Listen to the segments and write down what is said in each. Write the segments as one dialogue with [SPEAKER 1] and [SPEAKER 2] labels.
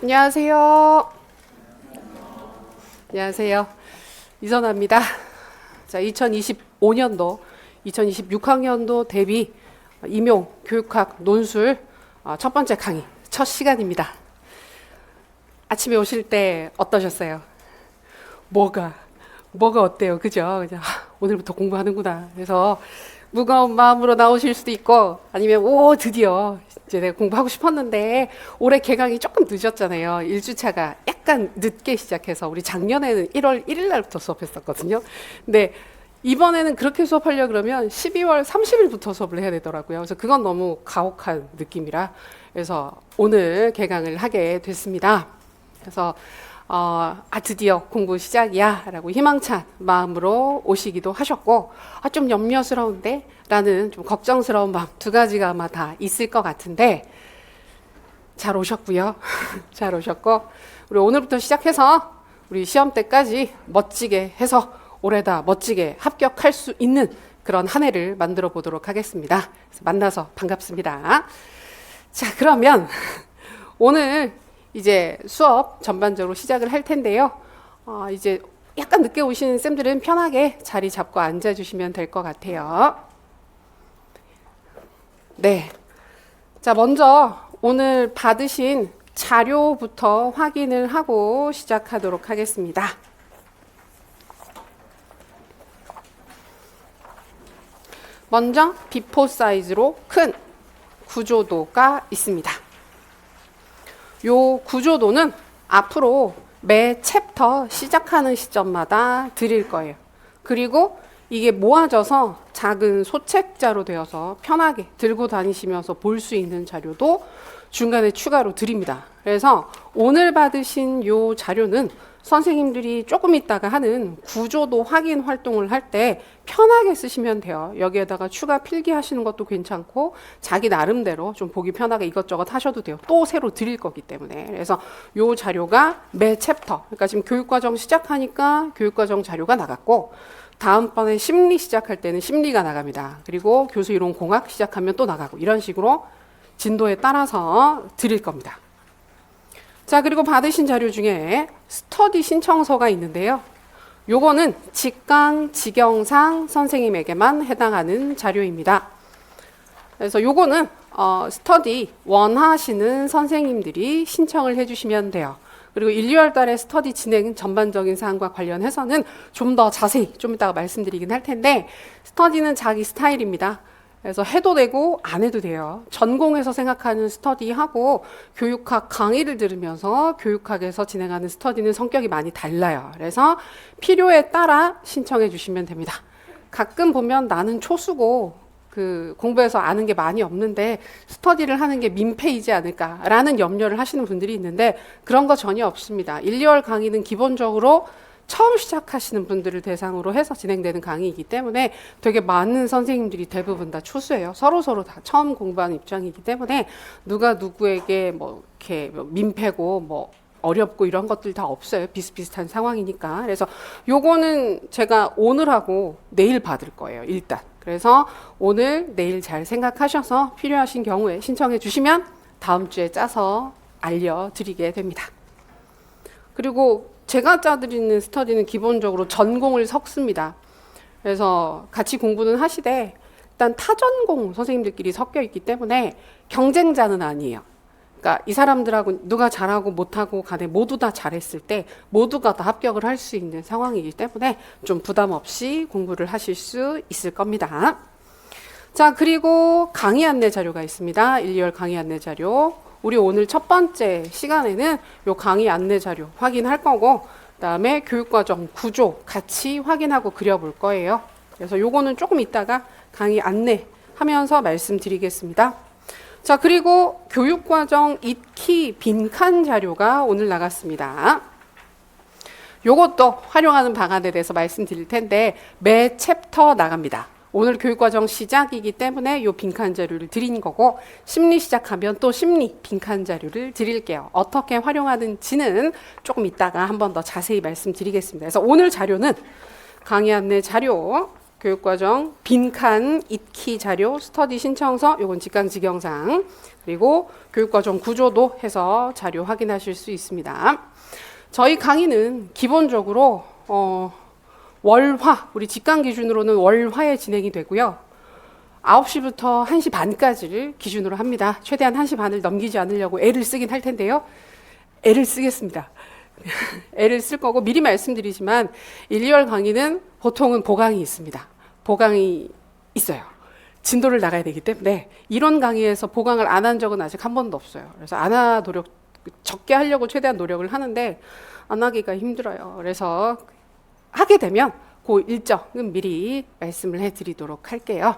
[SPEAKER 1] 안녕하세요. 안녕하세요. 이선아입니다. 자, 2025년도, 2026학년도 대비 임용 교육학 논술 첫 번째 강의, 첫 시간입니다. 아침에 오실 때 어떠셨어요? 뭐가 어때요? 그죠? 그냥 오늘부터 공부하는구나. 그래서 무거운 마음으로 나오실 수도 있고, 아니면 드디어 이제 내가 공부하고 싶었는데 올해 개강이 조금 늦었잖아요. 1주차가 약간 늦게 시작해서 우리 작년에는 1월 1일 날부터 수업했었거든요. 근데 이번에는 그렇게 수업하려고 그러면 12월 30일부터 수업을 해야 되더라고요. 그래서 그건 너무 가혹한 느낌이라 그래서 오늘 개강을 하게 됐습니다. 그래서 드디어 공부 시작이야 라고 희망찬 마음으로 오시기도 하셨고, 좀 염려스러운데 라는 좀 걱정스러운 마음 두 가지가 아마 다 있을 것 같은데, 잘 오셨고요. 잘 오셨고, 우리 오늘부터 시작해서 우리 시험 때까지 멋지게 해서 올해다 멋지게 합격할 수 있는 그런 한 해를 만들어 보도록 하겠습니다. 만나서 반갑습니다. 자, 그러면 오늘 이제 수업 전반적으로 시작을 할 텐데요. 이제 약간 늦게 오신 쌤들은 편하게 자리 잡고 앉아주시면 될 것 같아요. 네. 자, 먼저 오늘 받으신 자료부터 확인을 하고 시작하도록 하겠습니다. 먼저 비포 사이즈로 큰 구조도가 있습니다. 요 구조도는 앞으로 매 챕터 시작하는 시점마다 드릴 거예요. 그리고 이게 모아져서 작은 소책자로 되어서 편하게 들고 다니시면서 볼 수 있는 자료도 중간에 추가로 드립니다. 그래서 오늘 받으신 요 자료는 선생님들이 조금 있다가 하는 구조도 확인 활동을 할 때 편하게 쓰시면 돼요. 여기에다가 추가 필기하시는 것도 괜찮고 자기 나름대로 좀 보기 편하게 이것저것 하셔도 돼요. 또 새로 드릴 거기 때문에. 그래서 요 자료가 매 챕터, 그러니까 지금 교육과정 시작하니까 교육과정 자료가 나갔고, 다음번에 심리 시작할 때는 심리가 나갑니다. 그리고 교수이론공학 시작하면 또 나가고, 이런 식으로 진도에 따라서 드릴 겁니다. 자, 그리고 받으신 자료 중에 스터디 신청서가 있는데요. 요거는 직강, 직영상 선생님에게만 해당하는 자료입니다. 그래서 요거는 스터디 원하시는 선생님들이 신청을 해주시면 돼요. 그리고 1, 2월 달에 스터디 진행 전반적인 사항과 관련해서는 좀 더 자세히 좀 이따가 말씀드리긴 할 텐데, 스터디는 자기 스타일입니다. 그래서 해도 되고 안 해도 돼요. 전공에서 생각하는 스터디하고 교육학 강의를 들으면서 교육학에서 진행하는 스터디는 성격이 많이 달라요. 그래서 필요에 따라 신청해 주시면 됩니다. 가끔 보면 나는 초수고 공부해서 아는 게 많이 없는데 스터디를 하는 게 민폐이지 않을까라는 염려를 하시는 분들이 있는데, 그런 거 전혀 없습니다. 1, 2월 강의는 기본적으로 처음 시작하시는 분들을 대상으로 해서 진행되는 강의이기 때문에 되게 많은 선생님들이 대부분 다 초수예요. 서로 다 처음 공부하는 입장이기 때문에 누가 누구에게 이렇게 민폐고 어렵고 이런 것들 다 없어요. 비슷비슷한 상황이니까. 그래서 요거는 제가 오늘하고 내일 받을 거예요, 일단. 그래서 오늘, 내일 잘 생각하셔서 필요하신 경우에 신청해 주시면 다음 주에 짜서 알려드리게 됩니다. 그리고 제가 짜드리는 스터디는 기본적으로 전공을 섞습니다. 그래서 같이 공부는 하시되 일단 타전공 선생님들끼리 섞여 있기 때문에 경쟁자는 아니에요. 그러니까 이 사람들하고 누가 잘하고 못하고 간에 모두 다 잘했을 때 모두가 다 합격을 할 수 있는 상황이기 때문에 좀 부담 없이 공부를 하실 수 있을 겁니다. 자, 그리고 강의 안내 자료가 있습니다. 1, 2월 강의 안내 자료. 우리 오늘 첫 번째 시간에는 요 강의 안내 자료 확인할 거고, 그다음에 교육과정 구조 같이 확인하고 그려볼 거예요. 그래서 요거는 조금 이따가 강의 안내하면서 말씀드리겠습니다. 자, 그리고 교육과정 익히 빈칸 자료가 오늘 나갔습니다. 요것도 활용하는 방안에 대해서 말씀드릴 텐데 매 챕터 나갑니다. 오늘 교육과정 시작이기 때문에 요 빈칸 자료를 드린 거고, 심리 시작하면 또 심리 빈칸 자료를 드릴게요. 어떻게 활용하는지는 조금 이따가 한 번 더 자세히 말씀드리겠습니다. 그래서 오늘 자료는 강의 안내 자료, 교육과정 빈칸 익히 자료 스터디 신청서 요건 직강직영상 그리고 교육과정 구조도 해서 자료 확인하실 수 있습니다. 저희 강의는 기본적으로 월화 우리 직강 기준으로는 월화에 진행이 되고요. 9시부터 1시 반까지를 기준으로 합니다. 최대한 1시 반을 넘기지 않으려고 애를 쓰긴 할 텐데요. 애를 쓰겠습니다. 애를 쓸 거고 미리 말씀드리지만 1, 2월 강의는 보통은 보강이 있습니다. 보강이 있어요. 진도를 나가야 되기 때문에 이론 강의에서 보강을 안 한 적은 아직 한 번도 없어요. 그래서 적게 하려고 최대한 노력을 하는데 안 하기가 힘들어요. 그래서 하게 되면 그 일정은 미리 말씀을 해드리도록 할게요.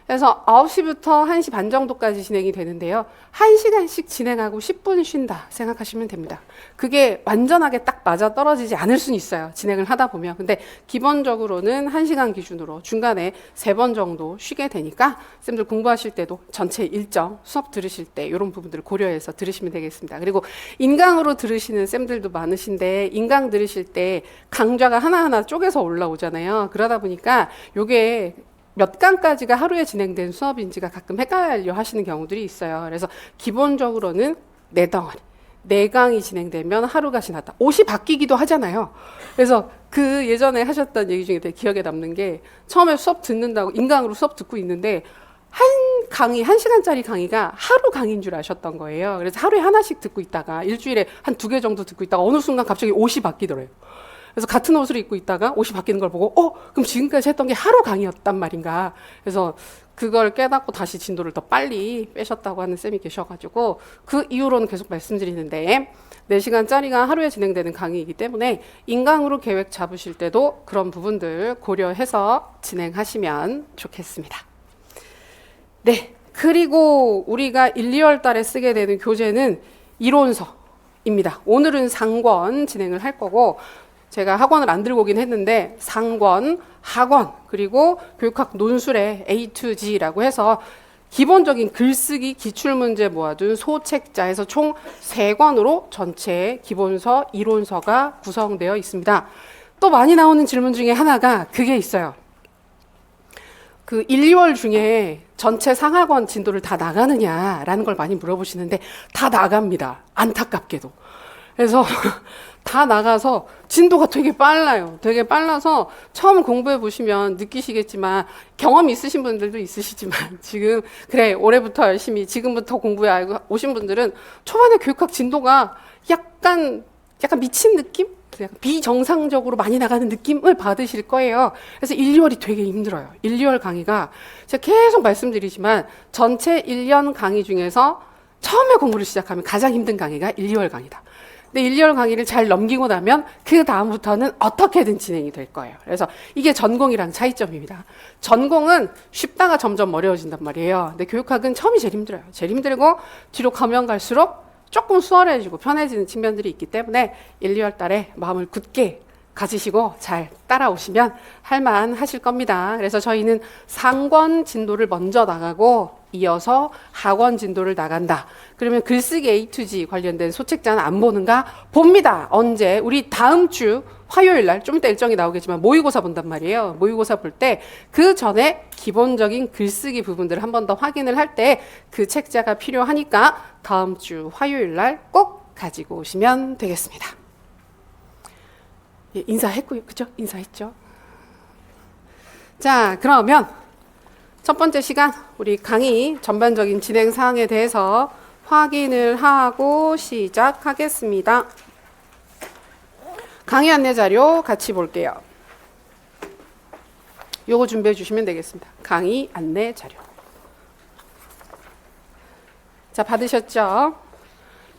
[SPEAKER 1] 그래서 9시부터 1시 반 정도까지 진행이 되는데요. 1시간씩 진행하고 10분 쉰다 생각하시면 됩니다. 그게 완전하게 딱 맞아 떨어지지 않을 수는 있어요. 진행을 하다 보면. 근데 기본적으로는 1시간 기준으로 중간에 3번 정도 쉬게 되니까 쌤들 공부하실 때도 전체 일정 수업 들으실 때 이런 부분들을 고려해서 들으시면 되겠습니다. 그리고 인강으로 들으시는 쌤들도 많으신데 인강 들으실 때 강좌가 하나하나 쪼개서 올라오잖아요. 그러다 보니까 요게 몇 강까지가 하루에 진행된 수업인지가 가끔 헷갈려 하시는 경우들이 있어요. 그래서 기본적으로는 4덩어리, 4강이 진행되면 하루가 지났다. 옷이 바뀌기도 하잖아요. 그래서 그 예전에 하셨던 얘기 중에 되게 기억에 남는 게 처음에 수업 듣는다고 인강으로 수업 듣고 있는데 한 강의, 1시간짜리 강의가 하루 강의인 줄 아셨던 거예요. 그래서 하루에 하나씩 듣고 있다가 일주일에 한 2개 정도 듣고 있다가 어느 순간 갑자기 옷이 바뀌더래요. 그래서 같은 옷을 입고 있다가 옷이 바뀌는 걸 보고 그럼 지금까지 했던 게 하루 강의였단 말인가. 그래서 그걸 깨닫고 다시 진도를 더 빨리 빼셨다고 하는 쌤이 계셔가지고 그 이후로는 계속 말씀드리는데 4시간짜리가 하루에 진행되는 강의이기 때문에 인강으로 계획 잡으실 때도 그런 부분들 고려해서 진행하시면 좋겠습니다. 네, 그리고 우리가 1, 2월 달에 쓰게 되는 교재는 이론서입니다. 오늘은 상권 진행을 할 거고 제가 학원을 안 들고 오긴 했는데 상권, 학원, 그리고 교육학 논술의 A to G라고 해서 기본적인 글쓰기 기출문제 모아둔 소책자에서 총 3권으로 전체 기본서, 이론서가 구성되어 있습니다. 또 많이 나오는 질문 중에 하나가 그게 있어요. 그 1, 2월 중에 전체 상하권 진도를 다 나가느냐라는 걸 많이 물어보시는데 다 나갑니다. 안타깝게도. 그래서 다 나가서 진도가 되게 빨라요. 되게 빨라서 처음 공부해 보시면 느끼시겠지만 경험 있으신 분들도 있으시지만 지금 그래 올해부터 열심히 지금부터 공부해 오신 분들은 초반에 교육학 진도가 약간 미친 느낌? 약간 비정상적으로 많이 나가는 느낌을 받으실 거예요. 그래서 1, 2월이 되게 힘들어요. 1, 2월 강의가 제가 계속 말씀드리지만 전체 1년 강의 중에서 처음에 공부를 시작하면 가장 힘든 강의가 1, 2월 강의다. 근데 1, 2월 강의를 잘 넘기고 나면 그 다음부터는 어떻게든 진행이 될 거예요. 그래서 이게 전공이랑 차이점입니다. 전공은 쉽다가 점점 어려워진단 말이에요. 근데 교육학은 처음이 제일 힘들어요. 제일 힘들고 뒤로 가면 갈수록 조금 수월해지고 편해지는 측면들이 있기 때문에 1, 2월 달에 마음을 굳게 가지시고 잘 따라오시면 할만 하실 겁니다. 그래서 저희는 상권 진도를 먼저 나가고 이어서 하권 진도를 나간다. 그러면 글쓰기 A to G 관련된 소책자는 안 보는가? 봅니다. 언제? 우리 다음 주 화요일 날 좀 이따 일정이 나오겠지만 모의고사 본단 말이에요. 모의고사 볼 때 그 전에 기본적인 글쓰기 부분들을 한 번 더 확인을 할 때 그 책자가 필요하니까 다음 주 화요일 날 꼭 가지고 오시면 되겠습니다. 예, 인사했고요. 그죠? 인사했죠? 자, 그러면 첫 번째 시간 우리 강의 전반적인 진행 사항에 대해서 확인을 하고 시작하겠습니다. 강의 안내 자료 같이 볼게요. 요거 준비해 주시면 되겠습니다. 강의 안내 자료. 자, 받으셨죠?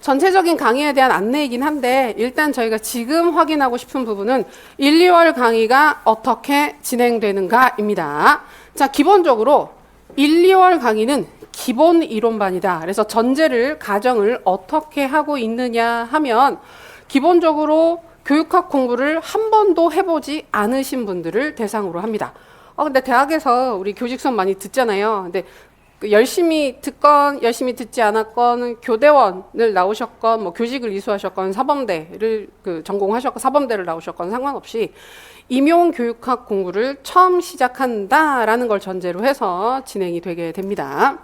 [SPEAKER 1] 전체적인 강의에 대한 안내이긴 한데 일단 저희가 지금 확인하고 싶은 부분은 1, 2월 강의가 어떻게 진행되는가입니다. 자, 기본적으로 1, 2월 강의는 기본 이론반이다. 그래서 전제를 가정을 어떻게 하고 있느냐 하면 기본적으로 교육학 공부를 한 번도 해보지 않으신 분들을 대상으로 합니다. 근데 대학에서 우리 교직 수업 많이 듣잖아요. 근데 그 열심히 듣건 열심히 듣지 않았건 교대원을 나오셨건 뭐 교직을 이수하셨건 사범대를 그 전공하셨건 사범대를 나오셨건 상관없이 임용교육학 공부를 처음 시작한다라는 걸 전제로 해서 진행이 되게 됩니다.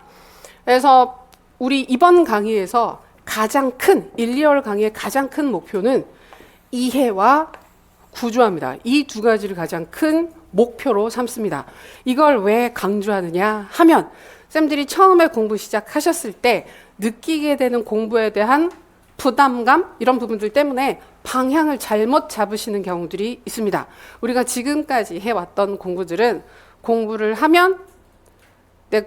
[SPEAKER 1] 그래서 우리 이번 강의에서 가장 큰 1, 2월 강의의 가장 큰 목표는 이해와 구조화입니다. 이 두 가지를 가장 큰 목표로 삼습니다. 이걸 왜 강조하느냐 하면 쌤들이 처음에 공부 시작하셨을 때 느끼게 되는 공부에 대한 부담감 이런 부분들 때문에 방향을 잘못 잡으시는 경우들이 있습니다. 우리가 지금까지 해왔던 공부들은 공부를 하면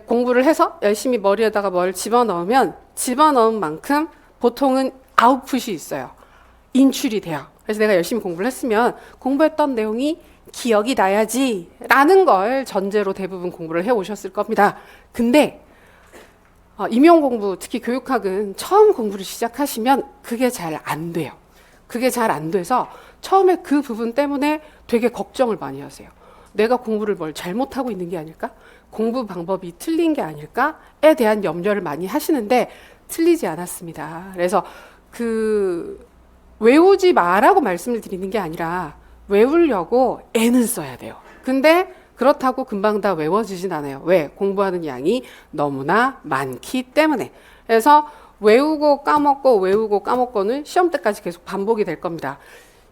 [SPEAKER 1] 공부를 해서 열심히 머리에다가 뭘 집어넣으면 집어넣은 만큼 보통은 아웃풋이 있어요. 인출이 돼요. 그래서 내가 열심히 공부를 했으면 공부했던 내용이 기억이 나야지 라는 걸 전제로 대부분 공부를 해오셨을 겁니다. 근데 임용 공부, 특히 교육학은 처음 공부를 시작하시면 그게 잘 안 돼요. 그게 잘 안 돼서 처음에 그 부분 때문에 되게 걱정을 많이 하세요. 내가 공부를 뭘 잘못하고 있는 게 아닐까? 공부 방법이 틀린 게 아닐까?에 대한 염려를 많이 하시는데 틀리지 않았습니다. 그래서 외우지 마라고 말씀을 드리는 게 아니라 외우려고 애는 써야 돼요. 근데 그렇다고 금방 다 외워지진 않아요. 왜? 공부하는 양이 너무나 많기 때문에. 그래서 외우고 까먹고는 시험 때까지 계속 반복이 될 겁니다.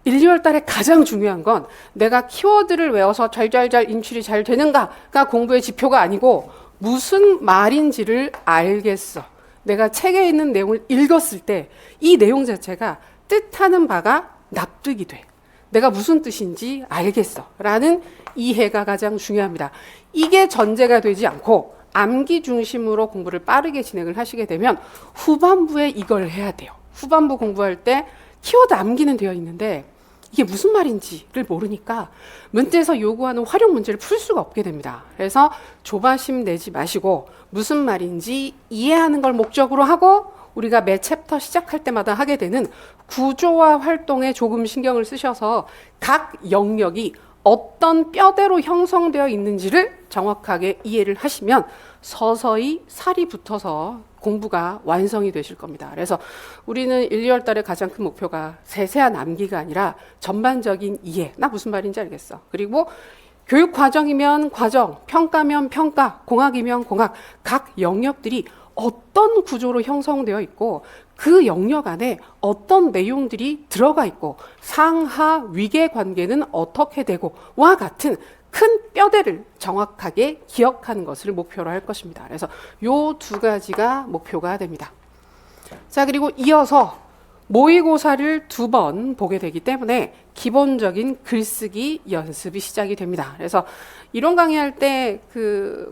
[SPEAKER 1] 1, 2월 달에 가장 중요한 건 내가 키워드를 외워서 잘 인출이 잘 되는가가 공부의 지표가 아니고 무슨 말인지를 알겠어. 내가 책에 있는 내용을 읽었을 때 이 내용 자체가 뜻하는 바가 납득이 돼. 내가 무슨 뜻인지 알겠어 라는 이해가 가장 중요합니다. 이게 전제가 되지 않고 암기 중심으로 공부를 빠르게 진행을 하시게 되면 후반부에 이걸 해야 돼요. 후반부 공부할 때 키워드 암기는 되어 있는데 이게 무슨 말인지를 모르니까 문제에서 요구하는 활용 문제를 풀 수가 없게 됩니다. 그래서 조바심 내지 마시고 무슨 말인지 이해하는 걸 목적으로 하고 우리가 매 챕터 시작할 때마다 하게 되는 구조화 활동에 조금 신경을 쓰셔서 각 영역이 어떤 뼈대로 형성되어 있는지를 정확하게 이해를 하시면 서서히 살이 붙어서 공부가 완성이 되실 겁니다. 그래서 우리는 1, 2월 달에 가장 큰 목표가 세세한 암기가 아니라 전반적인 이해. 나 무슨 말인지 알겠어. 그리고 교육 과정이면 과정, 평가면 평가, 공학이면 공학, 각 영역들이 어떤 구조로 형성되어 있고 그 영역 안에 어떤 내용들이 들어가 있고 상하 위계 관계는 어떻게 되고 와 같은 큰 뼈대를 정확하게 기억하는 것을 목표로 할 것입니다. 그래서 요 두 가지가 목표가 됩니다. 자, 그리고 이어서 모의고사를 2번 보게 되기 때문에 기본적인 글쓰기 연습이 시작이 됩니다. 그래서 이론 강의할 때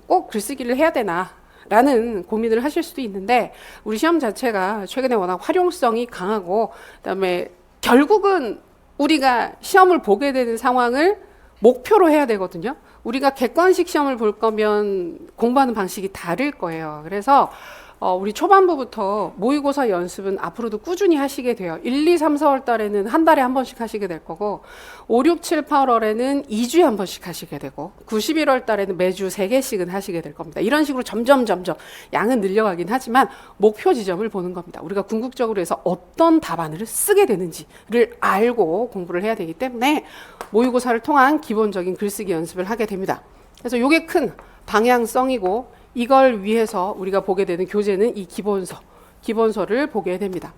[SPEAKER 1] 꼭 글쓰기를 해야 되나 라는 고민을 하실 수도 있는데 우리 시험 자체가 최근에 워낙 활용성이 강하고 그다음에 결국은 우리가 시험을 보게 되는 상황을 목표로 해야 되거든요. 우리가 객관식 시험을 볼 거면 공부하는 방식이 다를 거예요. 그래서 우리 초반부부터 모의고사 연습은 앞으로도 꾸준히 하시게 돼요. 1, 2, 3, 4월 달에는 한 달에 한 번씩 하시게 될 거고 5, 6, 7, 8월에는 2주에 한 번씩 하시게 되고 9, 11월 달에는 매주 3개씩은 하시게 될 겁니다. 이런 식으로 점점 양은 늘려가긴 하지만 목표 지점을 보는 겁니다. 우리가 궁극적으로 해서 어떤 답안을 쓰게 되는지를 알고 공부를 해야 되기 때문에 모의고사를 통한 기본적인 글쓰기 연습을 하게 됩니다. 그래서 이게 큰 방향성이고 이걸 위해서 우리가 보게 되는 교재는 이 기본서를 보게 됩니다.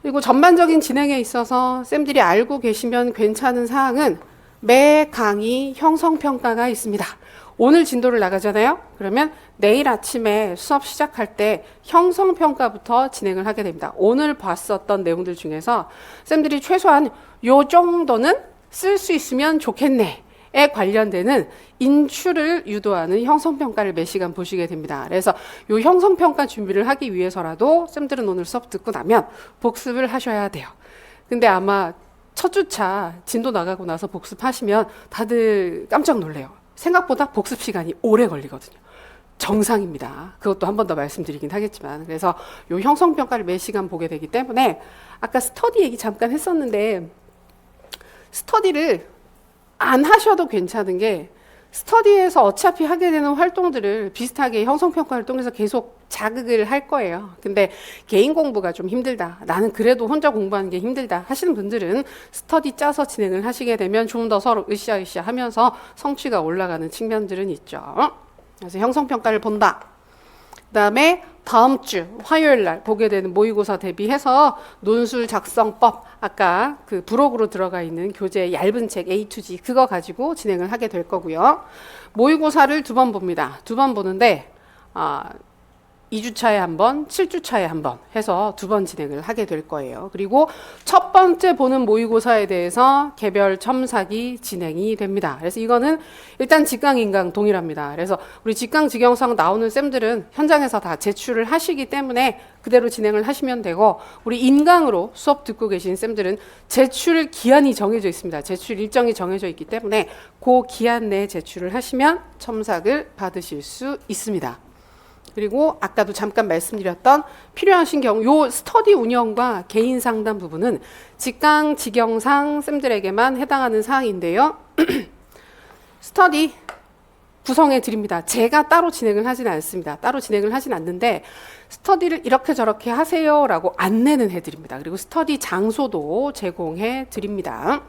[SPEAKER 1] 그리고 전반적인 진행에 있어서 쌤들이 알고 계시면 괜찮은 사항은 매 강의 형성평가가 있습니다. 오늘 진도를 나가잖아요. 그러면 내일 아침에 수업 시작할 때 형성평가부터 진행을 하게 됩니다. 오늘 봤었던 내용들 중에서 쌤들이 최소한 요 정도는 쓸 수 있으면 좋겠네 에 관련되는 인출을 유도하는 형성평가를 매 시간 보시게 됩니다. 그래서 이 형성평가 준비를 하기 위해서라도 쌤들은 오늘 수업 듣고 나면 복습을 하셔야 돼요. 근데 아마 첫 주차 진도 나가고 나서 복습하시면 다들 깜짝 놀래요. 생각보다 복습 시간이 오래 걸리거든요. 정상입니다. 그것도 한 번 더 말씀드리긴 하겠지만 그래서 이 형성평가를 매 시간 보게 되기 때문에 아까 스터디 얘기 잠깐 했었는데 스터디를 안 하셔도 괜찮은 게 스터디에서 어차피 하게 되는 활동들을 비슷하게 형성평가를 통해서 계속 자극을 할 거예요. 근데 개인 공부가 좀 힘들다. 나는 그래도 혼자 공부하는 게 힘들다 하시는 분들은 스터디 짜서 진행을 하시게 되면 좀 더 서로 으쌰으쌰 하면서 성취가 올라가는 측면들은 있죠. 그래서 형성평가를 본다. 그다음에 다음 주 화요일 날 보게 되는 모의고사 대비해서 논술 작성법, 아까 그 부록으로 들어가 있는 교재 얇은 책 A to G 그거 가지고 진행을 하게 될 거고요. 모의고사를 2번 봅니다. 2번 보는데 2주차에 한 번, 7주차에 한 번 해서 2번 진행을 하게 될 거예요. 그리고 첫 번째 보는 모의고사에 대해서 개별 첨삭이 진행이 됩니다. 그래서 이거는 일단 직강, 인강 동일합니다. 그래서 우리 직강, 직영상 나오는 쌤들은 현장에서 다 제출을 하시기 때문에 그대로 진행을 하시면 되고, 우리 인강으로 수업 듣고 계신 쌤들은 제출 기한이 정해져 있습니다. 제출 일정이 정해져 있기 때문에 그 기한 내에 제출을 하시면 첨삭을 받으실 수 있습니다. 그리고 아까도 잠깐 말씀드렸던 필요하신 경우 요 스터디 운영과 개인 상담 부분은 직강, 직영상 쌤들에게만 해당하는 사항인데요. 스터디 구성해 드립니다. 제가 따로 진행을 하진 않습니다. 따로 진행을 하진 않는데 스터디를 이렇게 저렇게 하세요라고 안내는 해드립니다. 그리고 스터디 장소도 제공해 드립니다.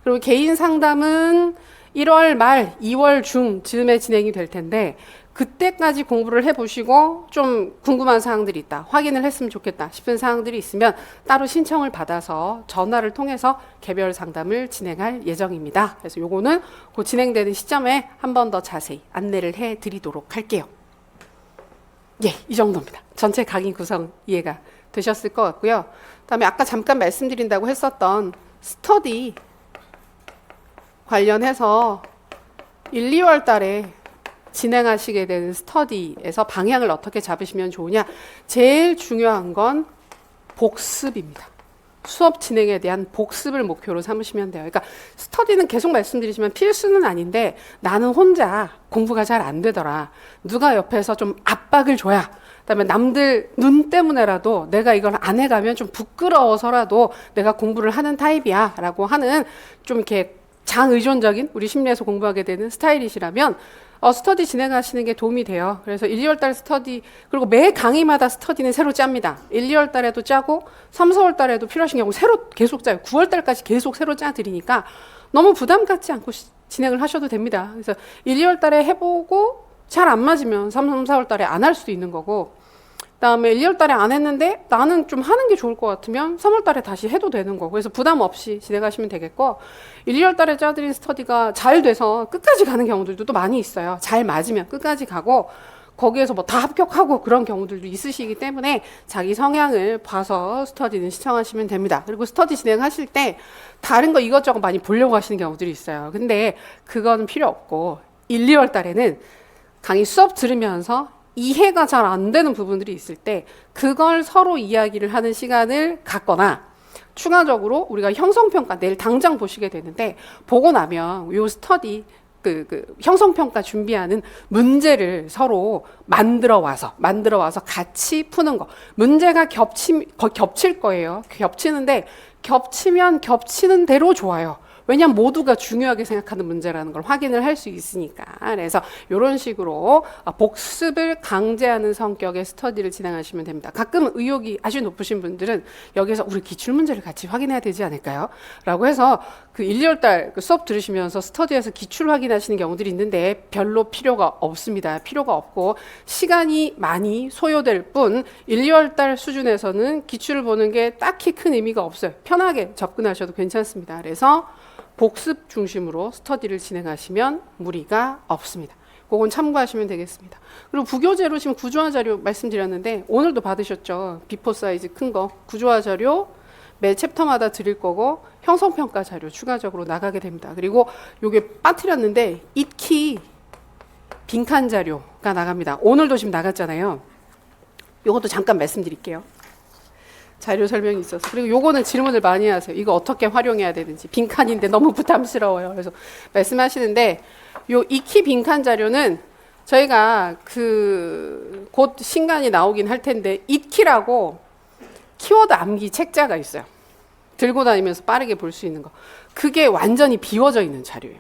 [SPEAKER 1] 그리고 개인 상담은 1월 말, 2월 중 즈음에 진행이 될 텐데 그때까지 공부를 해보시고 좀 궁금한 사항들이 있다, 확인을 했으면 좋겠다 싶은 사항들이 있으면 따로 신청을 받아서 전화를 통해서 개별 상담을 진행할 예정입니다. 그래서 요거는 그 진행되는 시점에 한 번 더 자세히 안내를 해드리도록 할게요. 예, 이 정도입니다. 전체 강의 구성 이해가 되셨을 것 같고요. 그다음에 아까 잠깐 말씀드린다고 했었던 스터디 관련해서 1, 2월 달에 진행하시게 되는 스터디에서 방향을 어떻게 잡으시면 좋으냐. 제일 중요한 건 복습입니다. 수업 진행에 대한 복습을 목표로 삼으시면 돼요. 그러니까 스터디는 계속 말씀드리지만 필수는 아닌데 나는 혼자 공부가 잘 안 되더라. 누가 옆에서 좀 압박을 줘야, 그다음에 남들 눈 때문에라도 내가 이걸 안 해가면 좀 부끄러워서라도 내가 공부를 하는 타입이야 라고 하는 좀 이렇게 장의존적인 우리 심리에서 공부하게 되는 스타일이시라면 스터디 진행하시는 게 도움이 돼요. 그래서 1, 2월 달 스터디, 그리고 매 강의마다 스터디는 새로 짭니다. 1, 2월 달에도 짜고 3, 4월 달에도 필요하신 경우 새로 계속 짜요. 9월 달까지 계속 새로 짜드리니까 너무 부담 갖지 않고 진행을 하셔도 됩니다. 그래서 1, 2월 달에 해보고 잘 안 맞으면 3, 4월 달에 안 할 수도 있는 거고, 그다음에 1, 2월 달에 안 했는데 나는 좀 하는 게 좋을 것 같으면 3월 달에 다시 해도 되는 거고, 그래서 부담 없이 진행하시면 되겠고, 1, 2월 달에 짜드린 스터디가 잘 돼서 끝까지 가는 경우들도 또 많이 있어요. 잘 맞으면 끝까지 가고 거기에서 뭐 다 합격하고 그런 경우들도 있으시기 때문에 자기 성향을 봐서 스터디는 시청하시면 됩니다. 그리고 스터디 진행하실 때 다른 거 이것저것 많이 보려고 하시는 경우들이 있어요. 근데 그건 필요 없고 1, 2월 달에는 강의 수업 들으면서 이해가 잘 안 되는 부분들이 있을 때 그걸 서로 이야기를 하는 시간을 갖거나, 추가적으로 우리가 형성평가 내일 당장 보시게 되는데 보고 나면 요 스터디 형성평가 준비하는 문제를 서로 만들어 와서 같이 푸는 거. 문제가 겹칠 거예요. 겹치는데 겹치면 겹치는 대로 좋아요. 왜냐하면 모두가 중요하게 생각하는 문제라는 걸 확인을 할 수 있으니까. 그래서 이런 식으로 복습을 강제하는 성격의 스터디를 진행하시면 됩니다. 가끔 의욕이 아주 높으신 분들은 여기서 우리 기출문제를 같이 확인해야 되지 않을까요? 라고 해서 그 1, 2월 달 수업 들으시면서 스터디에서 기출 확인하시는 경우들이 있는데 별로 필요가 없습니다. 필요가 없고 시간이 많이 소요될 뿐 1, 2월 달 수준에서는 기출을 보는 게 딱히 큰 의미가 없어요. 편하게 접근하셔도 괜찮습니다. 그래서 복습 중심으로 스터디를 진행하시면 무리가 없습니다. 그건 참고하시면 되겠습니다. 그리고 부교재로 지금 구조화 자료 말씀드렸는데 오늘도 받으셨죠. 비포 사이즈 큰 거 구조화 자료 매 챕터마다 드릴 거고 형성평가 자료 추가적으로 나가게 됩니다. 그리고 요게 빠뜨렸는데 익히 빈칸 자료가 나갑니다. 오늘도 지금 나갔잖아요. 요것도 잠깐 말씀드릴게요. 자료 설명이 있어서. 그리고 요거는 질문을 많이 하세요. 이거 어떻게 활용해야 되는지. 빈칸인데 너무 부담스러워요. 그래서 말씀하시는데 요 익히 빈칸 자료는 저희가 곧 신간이 나오긴 할 텐데 익히라고 키워드 암기 책자가 있어요. 들고 다니면서 빠르게 볼 수 있는 거. 그게 완전히 비워져 있는 자료예요.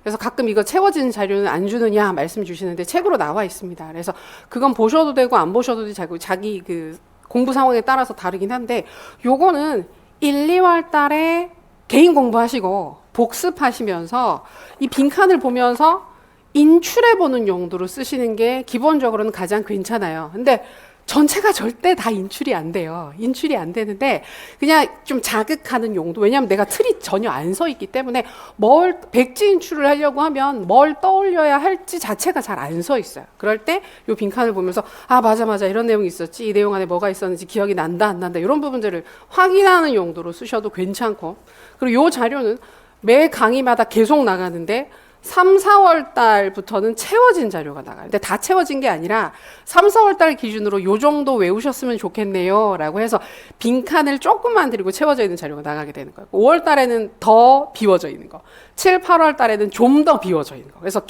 [SPEAKER 1] 그래서 가끔 이거 채워진 자료는 안 주느냐 말씀 주시는데 책으로 나와 있습니다. 그래서 그건 보셔도 되고 안 보셔도 되고 자기 그 공부 상황에 따라서 다르긴 한데 요거는 1, 2월 달에 개인 공부하시고 복습하시면서 이 빈칸을 보면서 인출해보는 용도로 쓰시는 게 기본적으로는 가장 괜찮아요. 근데 전체가 절대 다 인출이 안 돼요. 인출이 안 되는데 그냥 좀 자극하는 용도. 왜냐하면 내가 틀이 전혀 안 서 있기 때문에 뭘 백지 인출을 하려고 하면 뭘 떠올려야 할지 자체가 잘 안 서 있어요. 그럴 때 이 빈칸을 보면서 아 맞아 이런 내용이 있었지. 이 내용 안에 뭐가 있었는지 기억이 난다 안 난다 이런 부분들을 확인하는 용도로 쓰셔도 괜찮고 그리고 이 자료는 매 강의마다 계속 나가는데 3, 4월 달부터는 채워진 자료가 나가요. 근데 다 채워진 게 아니라 3, 4월 달 기준으로 요 정도 외우셨으면 좋겠네요. 라고 해서 빈칸을 조금만 드리고 채워져 있는 자료가 나가게 되는 거예요. 5월 달에는 더 비워져 있는 거. 7, 8월 달에는 좀 더 비워져 있는 거. 그래서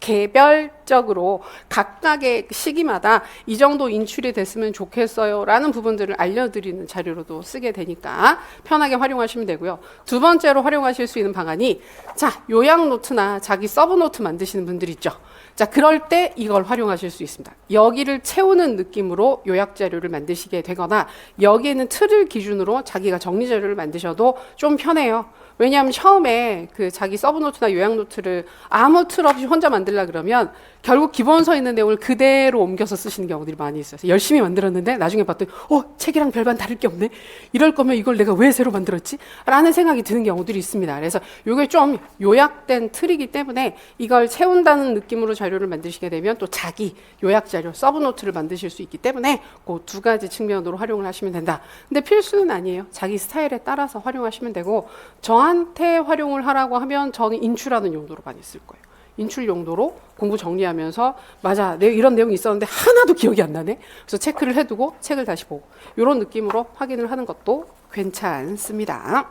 [SPEAKER 1] 개별적으로 각각의 시기마다 이 정도 인출이 됐으면 좋겠어요 라는 부분들을 알려드리는 자료로도 쓰게 되니까 편하게 활용하시면 되고요. 두 번째로 활용하실 수 있는 방안이 자 요약 노트나 자기 서브 노트 만드시는 분들 있죠. 자 그럴 때 이걸 활용하실 수 있습니다. 여기를 채우는 느낌으로 요약 자료를 만드시게 되거나 여기에는 틀을 기준으로 자기가 정리 자료를 만드셔도 좀 편해요. 왜냐하면 처음에 그 자기 서브 노트나 요약 노트를 아무 틀 없이 혼자 만들려 그러면 결국 기본서 있는 내용을 그대로 옮겨서 쓰시는 경우들이 많이 있어요. 열심히 만들었는데 나중에 봤더니 책이랑 별반 다를 게 없네. 이럴 거면 이걸 내가 왜 새로 만들었지? 라는 생각이 드는 경우들이 있습니다. 그래서 이게 좀 요약된 틀이기 때문에 이걸 채운다는 느낌으로 자료를 만드시게 되면 또 자기 요약 자료, 서브 노트를 만드실 수 있기 때문에 그 두 가지 측면으로 활용을 하시면 된다. 근데 필수는 아니에요. 자기 스타일에 따라서 활용하시면 되고 저한테 활용을 하라고 하면 저는 인출하는 용도로 많이 쓸 거예요. 인출 용도로 공부 정리하면서 맞아 이런 내용이 있었는데 하나도 기억이 안 나네. 그래서 체크를 해두고 책을 다시 보고 이런 느낌으로 확인을 하는 것도 괜찮습니다.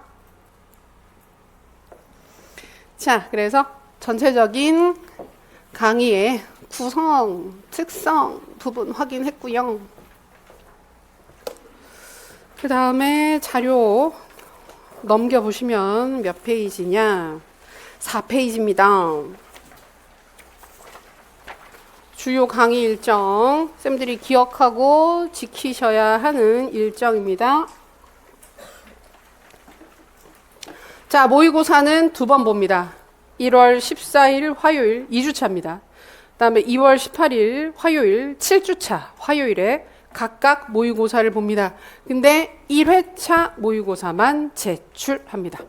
[SPEAKER 1] 자, 그래서 전체적인 강의의 구성, 특성 부분 확인했고요. 그 다음에 자료 넘겨보시면 몇 페이지냐? 4페이지입니다. 주요 강의 일정, 쌤들이 기억하고 지키셔야 하는 일정입니다. 자, 모의고사는 두 번 봅니다. 1월 14일 화요일 2주차입니다. 그 다음에 2월 18일 화요일 7주차 화요일에 각각 모의고사를 봅니다. 근데 1회차 모의고사만 제출합니다.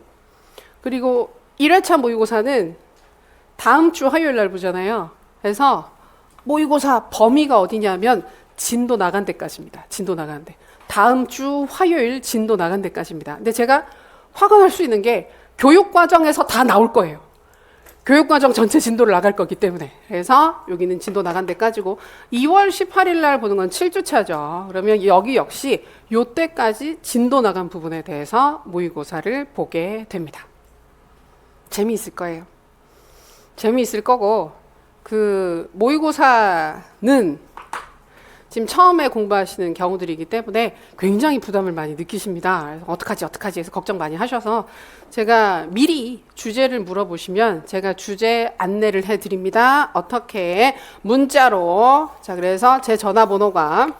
[SPEAKER 1] 그리고 1회차 모의고사는 다음 주 화요일 날 보잖아요. 그래서 모의고사 범위가 어디냐면 진도 나간 데까지입니다. 진도 나간 데. 다음 주 화요일 진도 나간 데까지입니다. 근데 제가 확언할 수 있는 게 교육과정에서 다 나올 거예요. 교육과정 전체 진도를 나갈 거기 때문에. 그래서 여기는 진도 나간 데까지고 2월 18일 날 보는 건 7주차죠. 그러면 여기 역시 요때까지 진도 나간 부분에 대해서 모의고사를 보게 됩니다. 재미있을 거예요. 재미있을 거고 그 모의고사는 지금 처음에 공부하시는 경우들이기 때문에 굉장히 부담을 많이 느끼십니다. 그래서 어떡하지 해서 걱정 많이 하셔서 제가 미리 주제를 물어보시면 제가 주제 안내를 해드립니다. 어떻게 문자로. 자, 그래서 제 전화번호가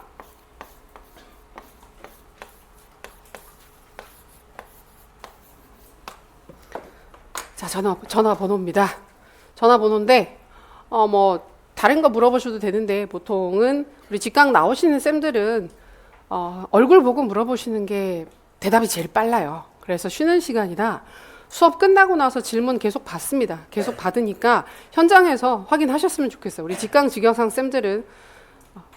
[SPEAKER 1] 자, 전화번호입니다. 전화번호인데 다른 거 물어보셔도 되는데 보통은 우리 직강 나오시는 쌤들은 얼굴 보고 물어보시는 게 대답이 제일 빨라요. 그래서 쉬는 시간이나 수업 끝나고 나서 질문 계속 받습니다. 계속 받으니까 현장에서 확인하셨으면 좋겠어요. 우리 직강 직영상 쌤들은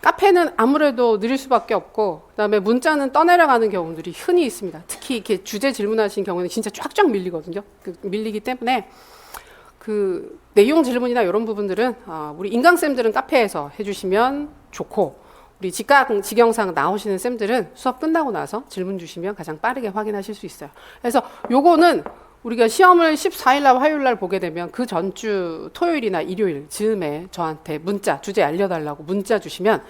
[SPEAKER 1] 카페는 아무래도 느릴 수밖에 없고 그다음에 문자는 떠내려가는 경우들이 흔히 있습니다. 특히 이렇게 주제 질문하신 경우는 진짜 쫙쫙 밀리거든요. 밀리기 때문에 그 내용 질문이나 이런 부분들은 우리 인강쌤들은 카페에서 해주시면 좋고 우리 직영상 나오시는 쌤들은 수업 끝나고 나서 질문 주시면 가장 빠르게 확인하실 수 있어요. 그래서 요거는 우리가 시험을 14일 날 화요일 날 보게 되면 그 전주 토요일이나 일요일 즈음에 저한테 문자 주제 알려달라고 문자 주시면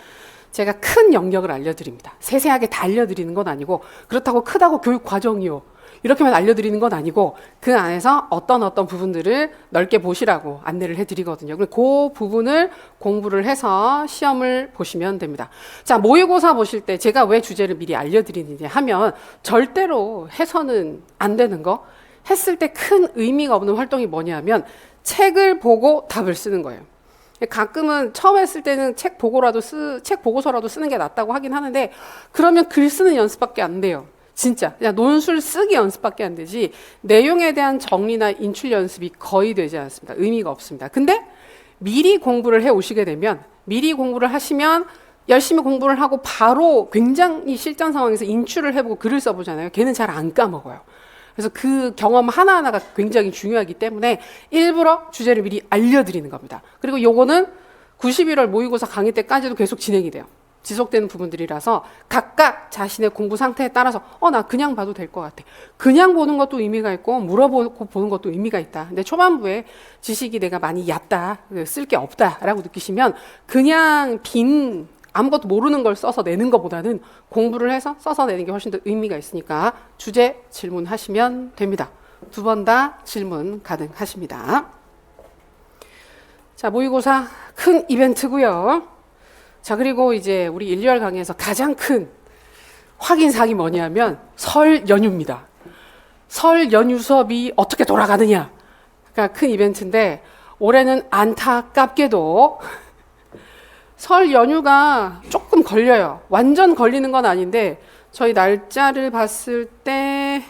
[SPEAKER 1] 제가 큰 영역을 알려드립니다. 세세하게 다 알려드리는 건 아니고 그렇다고 크다고 교육 과정이요 이렇게만 알려드리는 건 아니고 그 안에서 어떤 부분들을 넓게 보시라고 안내를 해드리거든요. 그 부분을 공부를 해서 시험을 보시면 됩니다. 자, 모의고사 보실 때 제가 왜 주제를 미리 알려드리느냐 하면 절대로 해서는 안 되는 거, 했을 때 큰 의미가 없는 활동이 뭐냐면 책을 보고 답을 쓰는 거예요. 가끔은 처음 했을 때는 책 보고서라도 쓰는 게 낫다고 하긴 하는데 그러면 글 쓰는 연습밖에 안 돼요. 진짜 그냥 논술 쓰기 연습밖에 안 되지 내용에 대한 정리나 인출 연습이 거의 되지 않습니다. 의미가 없습니다. 근데 미리 공부를 해 오시게 되면 미리 공부를 하시면 열심히 공부를 하고 바로 굉장히 실전 상황에서 인출을 해보고 글을 써보잖아요. 걔는 잘 안 까먹어요. 그래서 그 경험 하나하나가 굉장히 중요하기 때문에 일부러 주제를 미리 알려드리는 겁니다. 그리고 요거는 91월 모의고사 강의 때까지도 계속 진행이 돼요. 지속되는 부분들이라서 각각 자신의 공부 상태에 따라서 나 그냥 봐도 될 것 같아. 그냥 보는 것도 의미가 있고 물어보고 보는 것도 의미가 있다. 근데 초반부에 지식이 내가 많이 얕다, 쓸 게 없다라고 느끼시면 그냥 빈 아무것도 모르는 걸 써서 내는 것보다는 공부를 해서 써서 내는 게 훨씬 더 의미가 있으니까 주제 질문하시면 됩니다. 2번 다 질문 가능하십니다. 자, 모의고사 큰 이벤트고요. 자, 그리고 이제 우리 1, 2월 강의에서 가장 큰 확인사항이 뭐냐면 설 연휴입니다. 설 연휴 수업이 어떻게 돌아가느냐가 큰 이벤트인데 올해는 안타깝게도 설 연휴가 조금 걸려요. 완전 걸리는 건 아닌데 저희 날짜를 봤을 때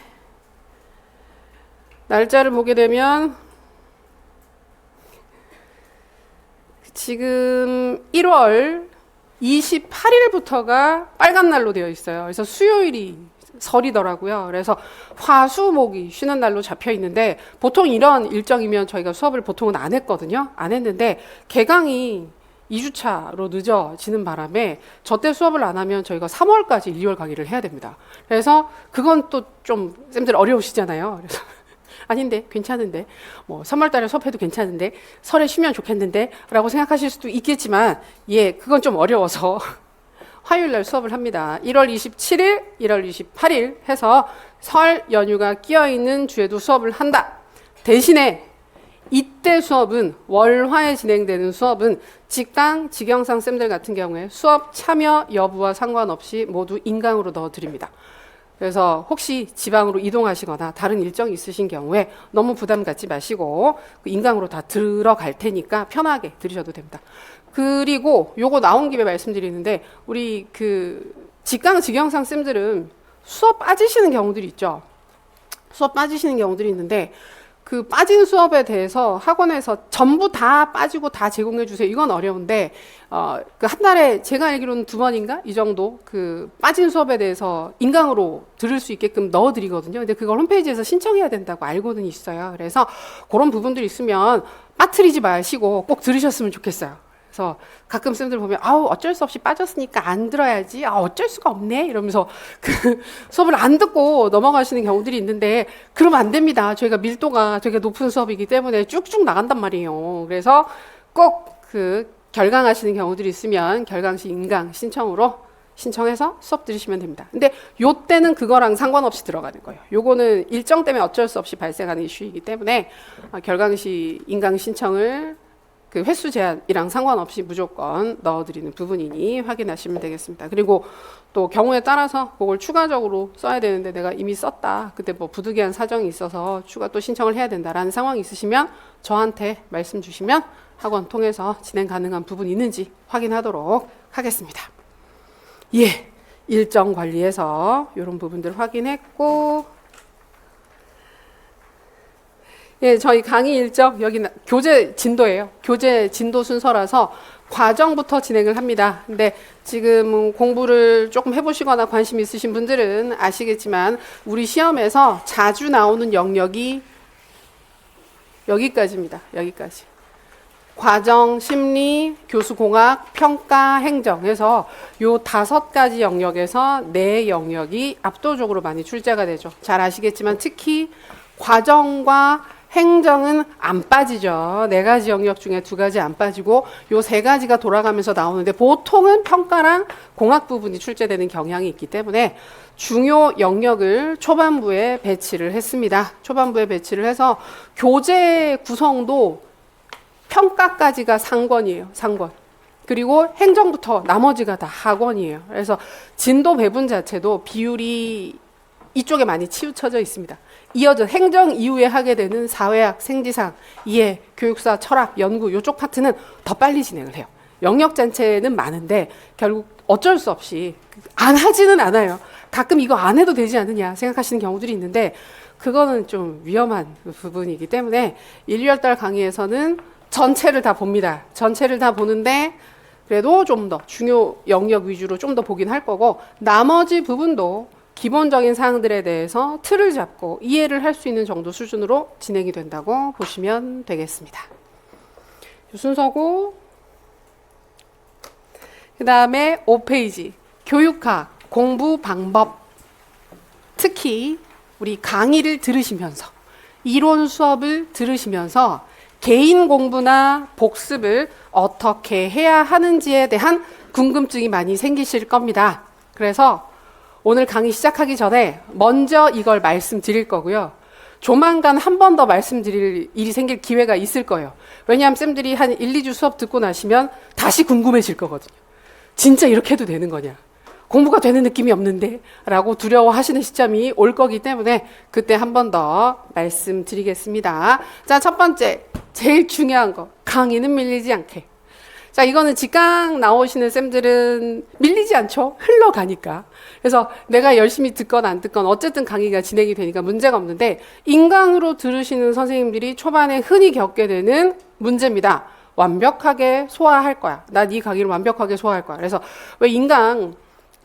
[SPEAKER 1] 날짜를 보게 되면 지금 1월 28일부터가 빨간 날로 되어 있어요. 그래서 수요일이 설이더라고요. 그래서 화수목이 쉬는 날로 잡혀 있는데 보통 이런 일정이면 저희가 수업을 보통은 안 했거든요. 안 했는데 개강이 2주차로 늦어지는 바람에 저 때 수업을 안 하면 저희가 3월까지 1, 2월 강의를 해야 됩니다. 그래서 그건 또 좀 쌤들 어려우시잖아요. 그래서 아닌데 괜찮은데 뭐 3월 달에 수업해도 괜찮은데 설에 쉬면 좋겠는데 라고 생각하실 수도 있겠지만 그건 좀 어려워서 화요일 날 수업을 합니다. 1월 27일, 1월 28일 해서 설 연휴가 끼어있는 주에도 수업을 한다. 대신에 이때 수업은 월화에 진행되는 수업은 직강, 직영상 쌤들 같은 경우에 수업 참여 여부와 상관없이 모두 인강으로 넣어드립니다. 그래서 혹시 지방으로 이동하시거나 다른 일정이 있으신 경우에 너무 부담 갖지 마시고 인강으로 다 들어갈 테니까 편하게 들으셔도 됩니다. 그리고 요거 나온 김에 말씀드리는데 우리 직강, 직영상 쌤들은 수업 빠지시는 경우들이 있죠. 수업 빠지시는 경우들이 있는데 그 빠진 수업에 대해서 학원에서 전부 다 빠지고 다 제공해 주세요. 이건 어려운데 한 달에 제가 알기로는 2번인가 이 정도 그 빠진 수업에 대해서 인강으로 들을 수 있게끔 넣어드리거든요. 근데 그걸 홈페이지에서 신청해야 된다고 알고는 있어요. 그래서 그런 부분들이 있으면 빠뜨리지 마시고 꼭 들으셨으면 좋겠어요. 그래서 가끔 쌤들 보면 어쩔 수 없이 빠졌으니까 안 들어야지 어쩔 수가 없네 이러면서 그 수업을 안 듣고 넘어가시는 경우들이 있는데 그러면 안 됩니다. 저희가 밀도가 되게 높은 수업이기 때문에 쭉쭉 나간단 말이에요. 그래서 꼭 결강하시는 경우들이 있으면 결강시 인강 신청해서 수업 들으시면 됩니다. 근데 요때는 그거랑 상관없이 들어가는 거예요. 요거는 일정 때문에 어쩔 수 없이 발생하는 이슈이기 때문에 결강시 인강 신청을 횟수 제한이랑 상관없이 무조건 넣어드리는 부분이니 확인하시면 되겠습니다. 그리고 또 경우에 따라서 그걸 추가적으로 써야 되는데 내가 이미 썼다. 그때 뭐 부득이한 사정이 있어서 추가 또 신청을 해야 된다라는 상황이 있으시면 저한테 말씀 주시면 학원 통해서 진행 가능한 부분이 있는지 확인하도록 하겠습니다. 일정 관리해서 이런 부분들 확인했고 저희 강의 일정 여기 교재 진도예요. 교재 진도 순서라서 과정부터 진행을 합니다. 근데 지금 공부를 조금 해보시거나 관심 있으신 분들은 아시겠지만 우리 시험에서 자주 나오는 영역이 여기까지입니다. 여기까지. 과정, 심리, 교수공학, 평가, 행정 해서 요 5가지 영역에서 4영역이 압도적으로 많이 출제가 되죠. 잘 아시겠지만 특히 과정과 행정은 안 빠지죠. 4가지 영역 중에 2가지 안 빠지고 요 3가지가 돌아가면서 나오는데 보통은 평가랑 공학 부분이 출제되는 경향이 있기 때문에 중요 영역을 초반부에 배치를 했습니다. 초반부에 배치를 해서 교재 구성도 평가까지가 상권이에요. 상권. 그리고 행정부터 나머지가 다 하권이에요. 그래서 진도 배분 자체도 비율이 이쪽에 많이 치우쳐져 있습니다. 이어져 행정 이후에 하게 되는 사회학, 생지상, 이해, 교육사, 철학, 연구 이쪽 파트는 더 빨리 진행을 해요. 영역 자체는 많은데 결국 어쩔 수 없이 안 하지는 않아요. 가끔 이거 안 해도 되지 않느냐 생각하시는 경우들이 있는데 그거는 좀 위험한 부분이기 때문에 1, 2월달 강의에서는 전체를 다 봅니다. 전체를 다 보는데 그래도 좀 더 중요 영역 위주로 좀 더 보긴 할 거고 나머지 부분도 기본적인 사항들에 대해서 틀을 잡고 이해를 할 수 있는 정도 수준으로 진행이 된다고 보시면 되겠습니다. 이 순서고 그 다음에 5페이지 교육학 공부 방법 특히 우리 강의를 들으시면서 이론 수업을 들으시면서 개인 공부나 복습을 어떻게 해야 하는지에 대한 궁금증이 많이 생기실 겁니다. 그래서 오늘 강의 시작하기 전에 먼저 이걸 말씀드릴 거고요. 조만간 한 번 더 말씀드릴 일이 생길 기회가 있을 거예요. 왜냐하면 쌤들이 한 1, 2주 수업 듣고 나시면 다시 궁금해질 거거든요. 진짜 이렇게 해도 되는 거냐? 공부가 되는 느낌이 없는데? 라고 두려워하시는 시점이 올 거기 때문에 그때 한 번 더 말씀드리겠습니다. 자, 첫 번째, 제일 중요한 거. 강의는 밀리지 않게. 자, 이거는 직강 나오시는 쌤들은 밀리지 않죠? 흘러가니까. 그래서 내가 열심히 듣건 안 듣건 어쨌든 강의가 진행이 되니까 문제가 없는데 인강으로 들으시는 선생님들이 초반에 흔히 겪게 되는 문제입니다. 완벽하게 소화할 거야. 난 이 강의를 완벽하게 소화할 거야. 그래서 왜 인강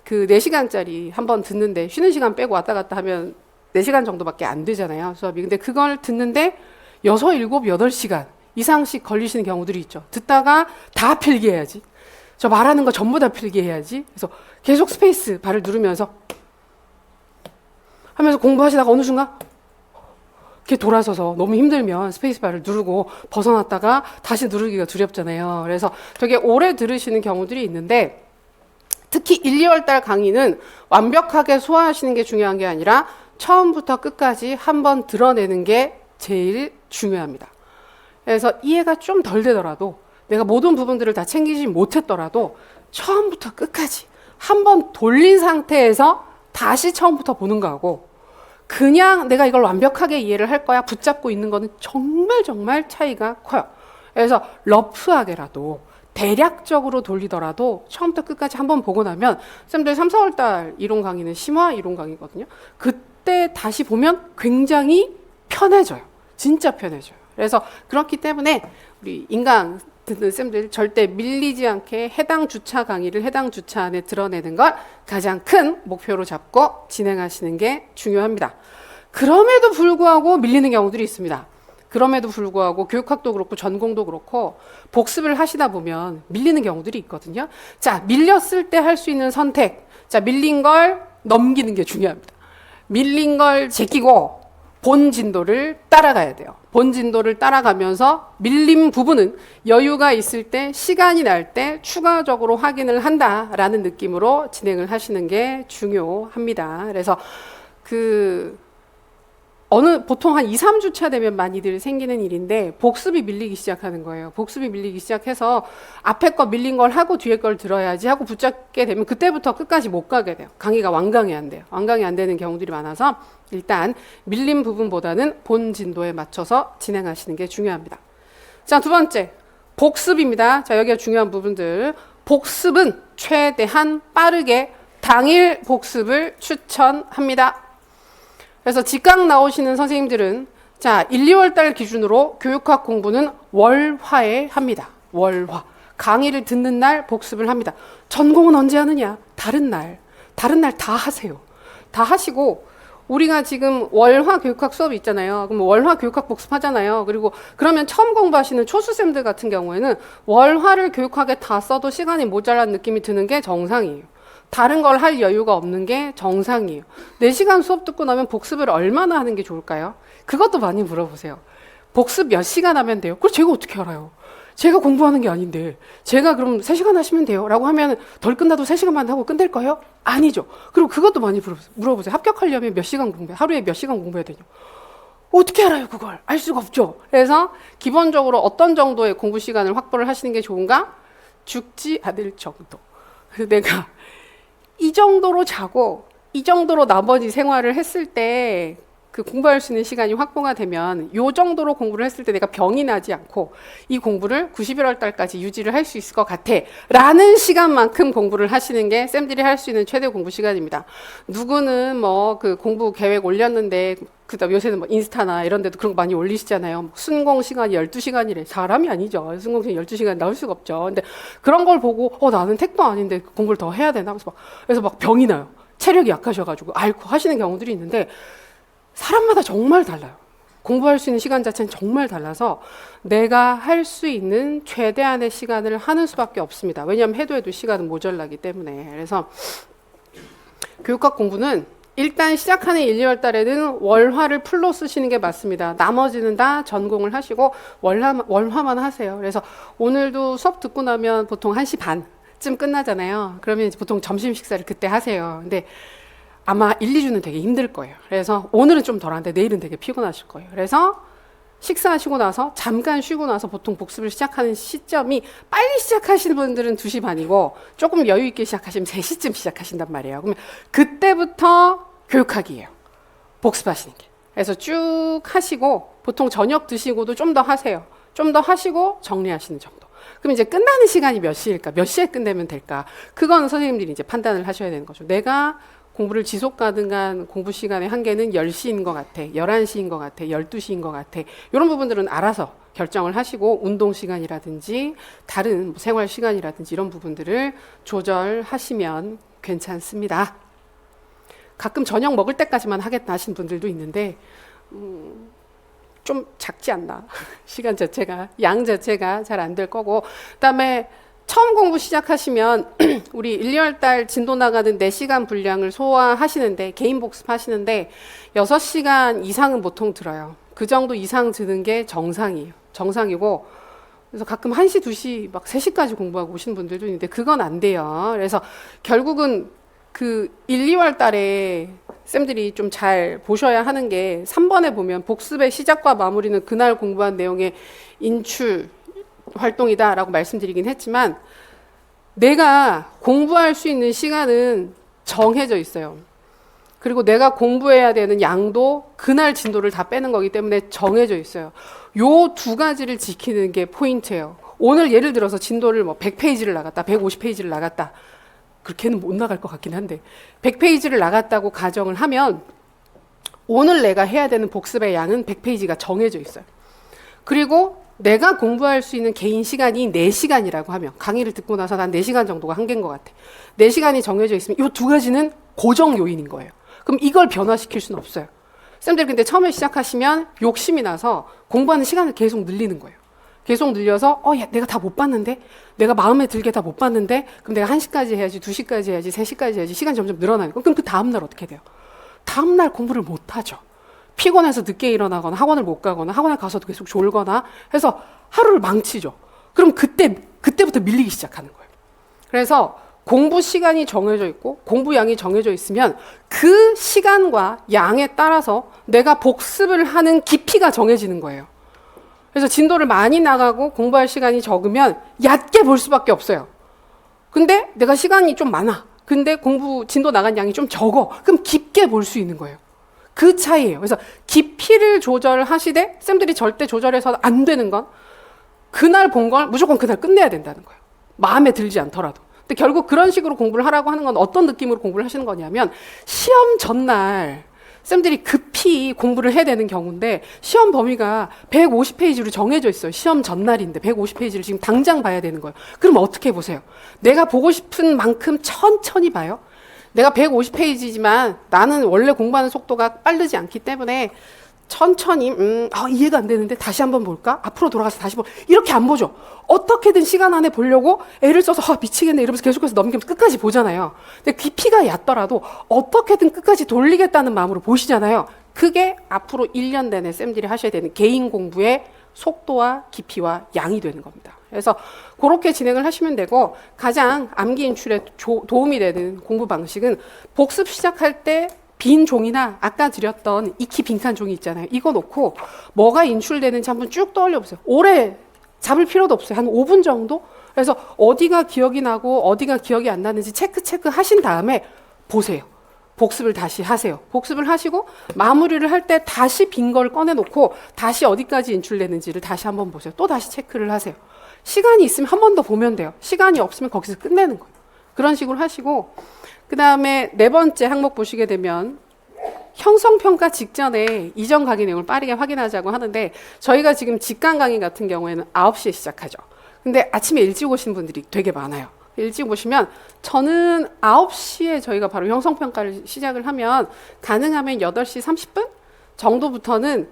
[SPEAKER 1] 그 4시간짜리 한 번 듣는데 쉬는 시간 빼고 왔다 갔다 하면 4시간 정도밖에 안 되잖아요. 수업이. 근데 그걸 듣는데 6, 7, 8시간 이상씩 걸리시는 경우들이 있죠. 듣다가 다 필기해야지. 저 말하는 거 전부 다 필기해야지. 그래서 계속 스페이스 바를 누르면서 하면서 공부하시다가 어느 순간 이렇게 돌아서서 너무 힘들면 스페이스 바를 누르고 벗어났다가 다시 누르기가 두렵잖아요. 그래서 되게 오래 들으시는 경우들이 있는데 특히 1, 2월달 강의는 완벽하게 소화하시는 게 중요한 게 아니라 처음부터 끝까지 한번 드러내는 게 제일 중요합니다. 그래서 이해가 좀 덜 되더라도 내가 모든 부분들을 다 챙기지 못했더라도 처음부터 끝까지 한번 돌린 상태에서 다시 처음부터 보는 거하고 그냥 내가 이걸 완벽하게 이해를 할 거야 붙잡고 있는 거는 정말 차이가 커요. 그래서 러프하게라도 대략적으로 돌리더라도 처음부터 끝까지 한번 보고 나면 쌤들 3, 4월 달 이론 강의는 심화 이론 강의거든요. 그때 다시 보면 굉장히 편해져요. 진짜 편해져요. 그래서 그렇기 때문에 우리 인강 듣는 쌤들 절대 밀리지 않게 해당 주차 강의를 해당 주차 안에 드러내는 걸 가장 큰 목표로 잡고 진행하시는 게 중요합니다. 그럼에도 불구하고 밀리는 경우들이 있습니다. 그럼에도 불구하고 교육학도 그렇고 전공도 그렇고 복습을 하시다 보면 밀리는 경우들이 있거든요. 자, 밀렸을 때 할 수 있는 선택. 자, 밀린 걸 넘기는 게 중요합니다. 밀린 걸 제끼고 본 진도를 따라가야 돼요. 본 진도를 따라가면서 밀린 부분은 여유가 있을 때 시간이 날 때 추가적으로 확인을 한다라는 느낌으로 진행을 하시는 게 중요합니다. 그래서 보통 한 2, 3주차 되면 많이들 생기는 일인데 복습이 밀리기 시작하는 거예요. 복습이 밀리기 시작해서 앞에 거 밀린 걸 하고 뒤에 걸 들어야지 하고 붙잡게 되면 그때부터 끝까지 못 가게 돼요. 강의가 완강이 안 돼요. 완강이 안 되는 경우들이 많아서 일단 밀린 부분보다는 본 진도에 맞춰서 진행하시는 게 중요합니다. 자, 두 번째 복습입니다. 자, 여기가 중요한 부분들. 복습은 최대한 빠르게 당일 복습을 추천합니다. 그래서 직강 나오시는 선생님들은 자 1, 2월 달 기준으로 교육학 공부는 월화에 합니다. 월화. 강의를 듣는 날 복습을 합니다. 전공은 언제 하느냐? 다른 날 다 하세요. 다 하시고 우리가 지금 월화 교육학 수업이 있잖아요. 그럼 월화 교육학 복습하잖아요. 그리고 그러면 처음 공부하시는 초수생들 같은 경우에는 월화를 교육학에 다 써도 시간이 모자란 느낌이 드는 게 정상이에요. 다른 걸 할 여유가 없는 게 정상이에요. 4시간 수업 듣고 나면 복습을 얼마나 하는 게 좋을까요? 그것도 많이 물어보세요. 복습 몇 시간 하면 돼요? 그걸 제가 어떻게 알아요? 제가 공부하는 게 아닌데 제가 그럼 3시간 하시면 돼요? 라고 하면 덜 끝나도 3시간만 하고 끝낼 거예요? 아니죠. 그리고 그것도 많이 물어보세요. 합격하려면 몇 시간 공부해? 하루에 몇 시간 공부해야 되냐? 어떻게 알아요, 그걸? 알 수가 없죠. 그래서 기본적으로 어떤 정도의 공부 시간을 확보를 하시는 게 좋은가? 죽지 않을 정도. 그래서 내가 이 정도로 자고 이 정도로 나머지 생활을 했을 때 그 공부할 수 있는 시간이 확보가 되면 요 정도로 공부를 했을 때 내가 병이 나지 않고 이 공부를 91월 달까지 유지를 할 수 있을 것 같아 라는 시간만큼 공부를 하시는 게 쌤들이 할 수 있는 최대 공부 시간입니다. 누구는 뭐 그 공부 계획 올렸는데 그다음 요새는 뭐 인스타나 이런 데도 그런 거 많이 올리시잖아요. 순공 시간이 12시간이래. 사람이 아니죠. 순공 시간 12시간 나올 수가 없죠. 근데 그런 걸 보고 나는 택도 아닌데 공부를 더 해야 되나? 그래서 막 병이 나요. 체력이 약하셔가지고 앓고 하시는 경우들이 있는데 사람마다 정말 달라요. 공부할 수 있는 시간 자체는 정말 달라서 내가 할 수 있는 최대한의 시간을 하는 수밖에 없습니다. 왜냐하면 해도 시간은 모자라기 때문에. 그래서 교육학 공부는 일단 시작하는 1, 2월 달에는 월화를 풀로 쓰시는 게 맞습니다. 나머지는 다 전공을 하시고 월화만 하세요. 그래서 오늘도 수업 듣고 나면 보통 1시 반쯤 끝나잖아요. 그러면 이제 보통 점심 식사를 그때 하세요. 근데 아마 1, 2주는 되게 힘들 거예요. 그래서 오늘은 좀 덜한데 내일은 되게 피곤하실 거예요. 그래서 식사하시고 나서 잠깐 쉬고 나서 보통 복습을 시작하는 시점이 빨리 시작하시는 분들은 2시 반이고 조금 여유 있게 시작하시면 3시쯤 시작하신단 말이에요. 그러면 그때부터 교육학이에요. 복습하시는 게. 그래서 쭉 하시고 보통 저녁 드시고도 좀 더 하세요. 좀 더 하시고 정리하시는 정도. 그럼 이제 끝나는 시간이 몇 시일까? 몇 시에 끝내면 될까? 그건 선생님들이 이제 판단을 하셔야 되는 거죠. 내가 공부를 지속 가능한 공부 시간의 한계는 10시인 것 같아, 11시인 것 같아, 12시인 것 같아. 이런 부분들은 알아서 결정을 하시고 운동 시간이라든지 다른 뭐 생활 시간이라든지 이런 부분들을 조절하시면 괜찮습니다. 가끔 저녁 먹을 때까지만 하겠다 하신 분들도 있는데 좀 작지 않나? 시간 자체가, 양 자체가 잘 안 될 거고. 그다음에 처음 공부 시작하시면 우리 1, 2월 달 진도 나가는 4시간 분량을 소화하시는데 개인 복습하시는데 6시간 이상은 보통 들어요. 그 정도 이상 드는 게 정상이에요. 정상이고 그래서 가끔 1시, 2시, 막 3시까지 공부하고 오시는 분들도 있는데 그건 안 돼요. 그래서 결국은 그 1, 2월 달에 쌤들이 좀 잘 보셔야 하는 게 3번에 보면 복습의 시작과 마무리는 그날 공부한 내용의 인출 활동이다 라고 말씀드리긴 했지만 내가 공부할 수 있는 시간은 정해져 있어요. 그리고 내가 공부해야 되는 양도 그날 진도를 다 빼는 거기 때문에 정해져 있어요. 요 2가지를 지키는 게 포인트예요. 오늘 예를 들어서 진도를 뭐 100페이지를 나갔다, 150페이지를 나갔다. 그렇게는 못 나갈 것 같긴 한데 100페이지를 나갔다고 가정을 하면 오늘 내가 해야 되는 복습의 양은 100페이지가 정해져 있어요. 그리고 내가 공부할 수 있는 개인 시간이 4시간이라고 하면 강의를 듣고 나서 난 4시간 정도가 한계인 것 같아. 4시간이 정해져 있으면 이 2가지는 고정 요인인 거예요. 그럼 이걸 변화시킬 수는 없어요. 쌤들 근데 처음에 시작하시면 욕심이 나서 공부하는 시간을 계속 늘리는 거예요. 계속 늘려서 야, 내가 다 못 봤는데? 내가 마음에 들게 다 못 봤는데? 그럼 내가 1시까지 해야지, 2시까지 해야지, 3시까지 해야지. 시간 점점 늘어나니까. 그럼 그 다음날 어떻게 돼요? 다음날 공부를 못 하죠. 피곤해서 늦게 일어나거나 학원을 못 가거나 학원에 가서도 계속 졸거나 해서 하루를 망치죠. 그럼 그때부터 밀리기 시작하는 거예요. 그래서 공부 시간이 정해져 있고 공부 양이 정해져 있으면 그 시간과 양에 따라서 내가 복습을 하는 깊이가 정해지는 거예요. 그래서 진도를 많이 나가고 공부할 시간이 적으면 얕게 볼 수밖에 없어요. 근데 내가 시간이 좀 많아. 근데 진도 나간 양이 좀 적어. 그럼 깊게 볼 수 있는 거예요. 그 차이예요. 그래서 깊이를 조절하시되 쌤들이 절대 조절해서 안 되는 건 그날 본 걸 무조건 그날 끝내야 된다는 거예요. 마음에 들지 않더라도. 근데 결국 그런 식으로 공부를 하라고 하는 건 어떤 느낌으로 공부를 하시는 거냐면 시험 전날 쌤들이 급히 공부를 해야 되는 경우인데 시험 범위가 150페이지로 정해져 있어요. 시험 전날인데 150페이지를 지금 당장 봐야 되는 거예요. 그럼 어떻게 보세요? 내가 보고 싶은 만큼 천천히 봐요. 내가 150페이지지만 나는 원래 공부하는 속도가 빠르지 않기 때문에 천천히 이해가 안 되는데 다시 한번 볼까? 앞으로 돌아가서 다시 이렇게 안 보죠. 어떻게든 시간 안에 보려고 애를 써서 미치겠네 이러면서 계속해서 넘기면서 끝까지 보잖아요. 근데 깊이가 얕더라도 어떻게든 끝까지 돌리겠다는 마음으로 보시잖아요. 그게 앞으로 1년 내내 쌤들이 하셔야 되는 개인 공부의 속도와 깊이와 양이 되는 겁니다. 그래서 그렇게 진행을 하시면 되고, 가장 암기 인출에 도움이 되는 공부 방식은 복습 시작할 때 빈 종이나 아까 드렸던 익히 빈칸 종이 있잖아요. 이거 놓고 뭐가 인출되는지 한번 쭉 떠올려 보세요. 오래 잡을 필요도 없어요. 한 5분 정도? 그래서 어디가 기억이 나고 어디가 기억이 안 나는지 체크 하신 다음에 보세요. 복습을 다시 하세요. 복습을 하시고 마무리를 할 때 다시 빈 걸 꺼내놓고 다시 어디까지 인출되는지를 다시 한번 보세요. 또 다시 체크를 하세요. 시간이 있으면 한 번 더 보면 돼요. 시간이 없으면 거기서 끝내는 거예요. 그런 식으로 하시고, 그 다음에 4번째 항목 보시게 되면 형성평가 직전에 이전 강의 내용을 빠르게 확인하자고 하는데, 저희가 지금 직강 강의 같은 경우에는 9시에 시작하죠. 근데 아침에 일찍 오신 분들이 되게 많아요. 일찍 오시면 저는 9시에 저희가 바로 형성평가를 시작을 하면 가능하면 8시 30분 정도부터는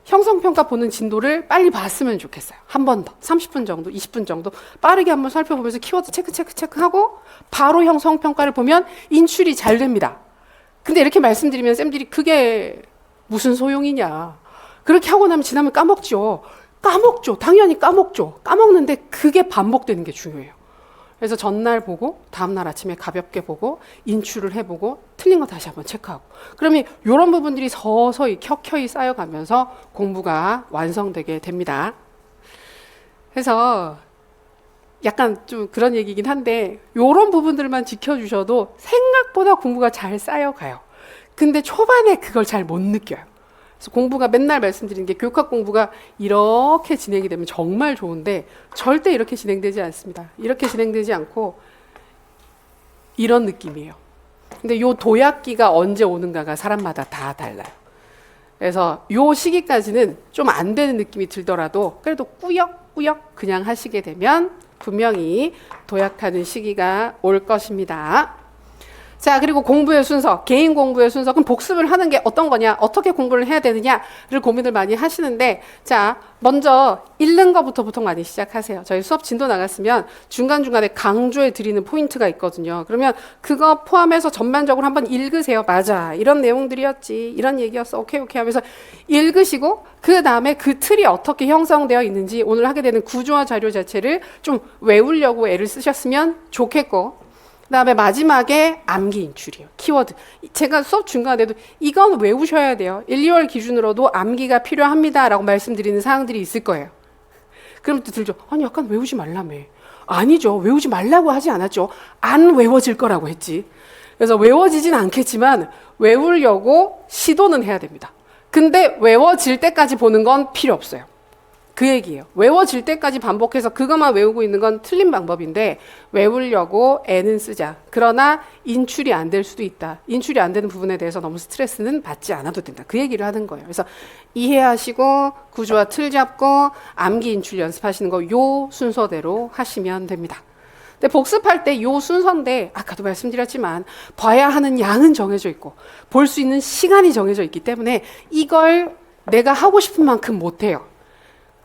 [SPEAKER 1] 형성평가 보는 진도를 빨리 봤으면 좋겠어요. 한 번 더 30분 정도 20분 정도 빠르게 한번 살펴보면서 키워드 체크하고 바로 형성평가를 보면 인출이 잘 됩니다. 근데 이렇게 말씀드리면 쌤들이 그게 무슨 소용이냐, 그렇게 하고 나면 지나면 까먹죠. 당연히 까먹죠. 까먹는데 그게 반복되는 게 중요해요. 그래서 전날 보고 다음날 아침에 가볍게 보고 인출을 해보고 틀린 거 다시 한번 체크하고, 그러면 이런 부분들이 서서히 켜켜이 쌓여가면서 공부가 완성되게 됩니다. 그래서 약간 좀 그런 얘기긴 한데, 이런 부분들만 지켜주셔도 생각보다 공부가 잘 쌓여가요. 근데 초반에 그걸 잘 못 느껴요. 그래서 공부가, 맨날 말씀드리는 게 교육학 공부가 이렇게 진행이 되면 정말 좋은데 절대 이렇게 진행되지 않습니다. 이렇게 진행되지 않고 이런 느낌이에요. 근데 요 도약기가 언제 오는가가 사람마다 다 달라요. 그래서 요 시기까지는 좀 안 되는 느낌이 들더라도 그래도 꾸역꾸역 그냥 하시게 되면 분명히 도약하는 시기가 올 것입니다. 자, 그리고 공부의 순서, 개인 공부의 순서. 그럼 복습을 하는 게 어떤 거냐, 어떻게 공부를 해야 되느냐를 고민을 많이 하시는데, 자, 먼저 읽는 거부터 보통 많이 시작하세요. 저희 수업 진도 나갔으면 중간중간에 강조해 드리는 포인트가 있거든요. 그러면 그거 포함해서 전반적으로 한번 읽으세요. 맞아, 이런 내용들이었지, 이런 얘기였어, 오케이 하면서 읽으시고, 그 다음에 그 틀이 어떻게 형성되어 있는지 오늘 하게 되는 구조화 자료 자체를 좀 외우려고 애를 쓰셨으면 좋겠고, 그 다음에 마지막에 암기 인출이에요. 키워드. 제가 수업 중간에도 이건 외우셔야 돼요. 1, 2월 기준으로도 암기가 필요합니다 라고 말씀드리는 사항들이 있을 거예요. 그럼 또 들죠. 아니, 약간 외우지 말라며. 아니죠. 외우지 말라고 하지 않았죠. 안 외워질 거라고 했지. 그래서 외워지진 않겠지만 외우려고 시도는 해야 됩니다. 근데 외워질 때까지 보는 건 필요 없어요. 그 얘기예요. 외워질 때까지 반복해서 그것만 외우고 있는 건 틀린 방법인데, 외우려고 애는 쓰자. 그러나 인출이 안 될 수도 있다. 인출이 안 되는 부분에 대해서 너무 스트레스는 받지 않아도 된다. 그 얘기를 하는 거예요. 그래서 이해하시고 구조와 틀 잡고 암기 인출 연습하시는 거 요 순서대로 하시면 됩니다. 근데 복습할 때 요 순서인데, 아까도 말씀드렸지만 봐야 하는 양은 정해져 있고 볼 수 있는 시간이 정해져 있기 때문에 이걸 내가 하고 싶은 만큼 못해요.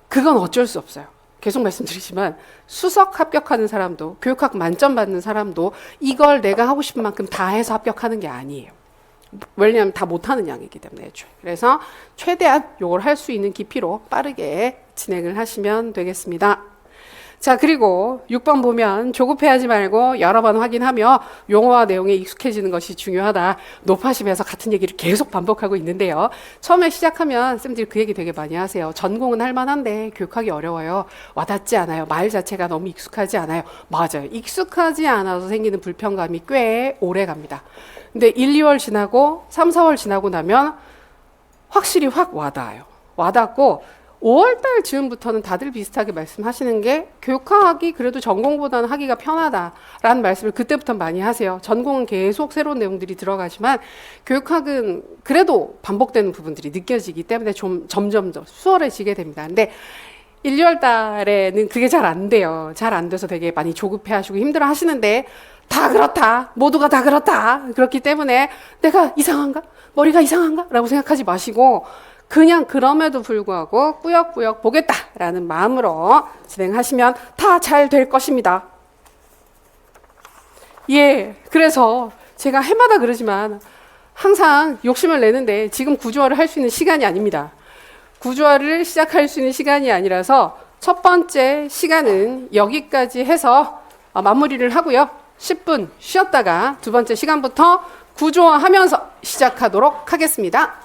[SPEAKER 1] 그건 어쩔 수 없어요. 계속 말씀드리지만 수석 합격하는 사람도, 교육학 만점 받는 사람도 이걸 내가 하고 싶은 만큼 다 해서 합격하는 게 아니에요. 왜냐하면 다 못하는 양이기 때문에. 그래서 최대한 이걸 할 수 있는 깊이로 빠르게 진행을 하시면 되겠습니다. 자, 그리고 6번 보면 조급해하지 말고 여러 번 확인하며 용어와 내용에 익숙해지는 것이 중요하다. 노파심에서 같은 얘기를 계속 반복하고 있는데요. 처음에 시작하면 쌤들이 그 얘기 되게 많이 하세요. 전공은 할 만한데 교육하기 어려워요. 와닿지 않아요. 말 자체가 너무 익숙하지 않아요. 맞아요. 익숙하지 않아서 생기는 불편감이 꽤 오래 갑니다. 근데 1, 2월 지나고 3, 4월 지나고 나면 확실히 확 와닿아요. 와닿고 5월달 즈음부터는 다들 비슷하게 말씀하시는 게 교육학이 그래도 전공보다는 하기가 편하다라는 말씀을 그때부터 많이 하세요. 전공은 계속 새로운 내용들이 들어가지만 교육학은 그래도 반복되는 부분들이 느껴지기 때문에 좀 점점 더 수월해지게 됩니다. 근데 1, 2월 달에는 그게 잘 안 돼요. 잘 안 돼서 되게 많이 조급해하시고 힘들어 하시는데, 다 그렇다. 모두가 다 그렇다. 그렇기 때문에 내가 이상한가? 머리가 이상한가? 라고 생각하지 마시고 그냥 그럼에도 불구하고 꾸역꾸역 보겠다라는 마음으로 진행하시면 다 잘 될 것입니다. 예, 그래서 제가 해마다 그러지만 항상 욕심을 내는데 지금 구조화를 할 수 있는 시간이 아닙니다. 구조화를 시작할 수 있는 시간이 아니라서 첫 번째 시간은 여기까지 해서 마무리를 하고요. 10분 쉬었다가 두 번째 시간부터 구조화하면서 시작하도록 하겠습니다.